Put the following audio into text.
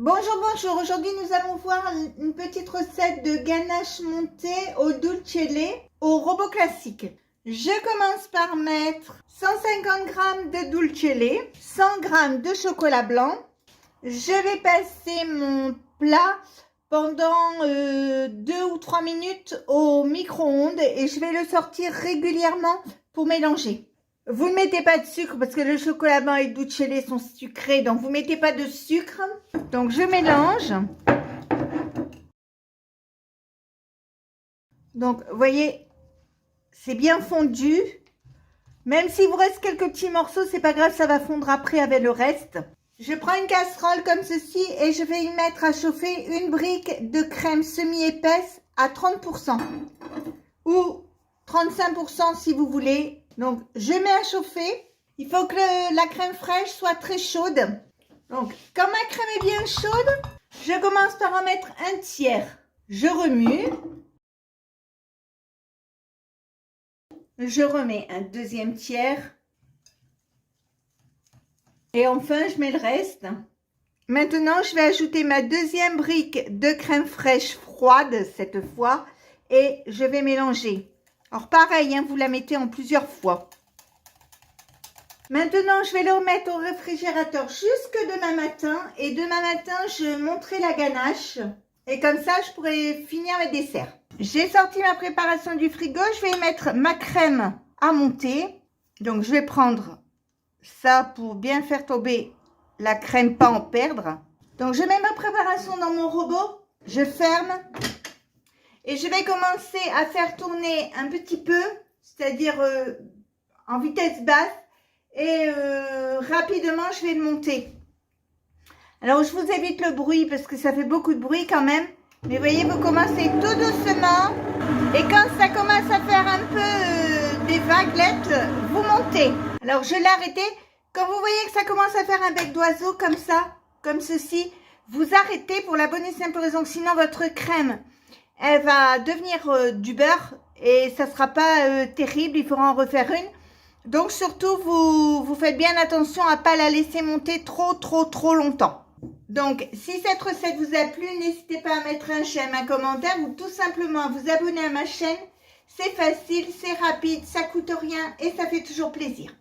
Bonjour, bonjour. Aujourd'hui, nous allons voir une petite recette de ganache montée au dulce lait au robot classique. Je commence par mettre 150 g de dulce lait, 100 g de chocolat blanc. Je vais passer mon plat pendant 2 ou 3 minutes au micro-ondes et je vais le sortir régulièrement pour mélanger. Vous ne mettez pas de sucre parce que le chocolat blanc et le dulce lait sont sucrés, donc vous ne mettez pas de sucre. Donc je mélange. Donc vous voyez, c'est bien fondu. Même s'il vous reste quelques petits morceaux, c'est pas grave, ça va fondre après avec le reste. Je prends une casserole comme ceci et je vais y mettre à chauffer une brique de crème semi-épaisse à 30% ou 35% si vous voulez. Donc je mets à chauffer. Il faut que la crème fraîche soit très chaude. Donc quand ma crème est bien chaude, je commence par en mettre un tiers. Je remue. Je remets un deuxième tiers. Et enfin, je mets le reste. Maintenant, je vais ajouter ma deuxième brique de crème fraîche froide cette fois. Et je vais mélanger. Alors pareil, hein, vous la mettez en plusieurs fois. Maintenant, je vais le remettre au réfrigérateur jusque demain matin. Et demain matin, je monterai la ganache. Et comme ça, je pourrai finir mes desserts. J'ai sorti ma préparation du frigo. Je vais y mettre ma crème à monter. Donc, je vais prendre ça pour bien faire tomber la crème, pas en perdre. Donc, je mets ma préparation dans mon robot. Je ferme. Et je vais commencer à faire tourner un petit peu. C'est-à-dire en vitesse basse. Et rapidement, je vais le monter. Alors, je vous évite le bruit parce que ça fait beaucoup de bruit quand même. Mais vous voyez, vous commencez tout doucement. Et quand ça commence à faire un peu des vaguelettes, vous montez. Alors, je l'ai arrêté. Quand vous voyez que ça commence à faire un bec d'oiseau comme ça, comme ceci, vous arrêtez pour la bonne et simple raison que sinon votre crème, elle va devenir du beurre et ça ne sera pas terrible. Il faudra en refaire une. Donc, surtout, vous faites bien attention à ne pas la laisser monter trop longtemps. Donc, si cette recette vous a plu, n'hésitez pas à mettre un j'aime, un commentaire ou tout simplement à vous abonner à ma chaîne. C'est facile, c'est rapide, ça coûte rien et ça fait toujours plaisir.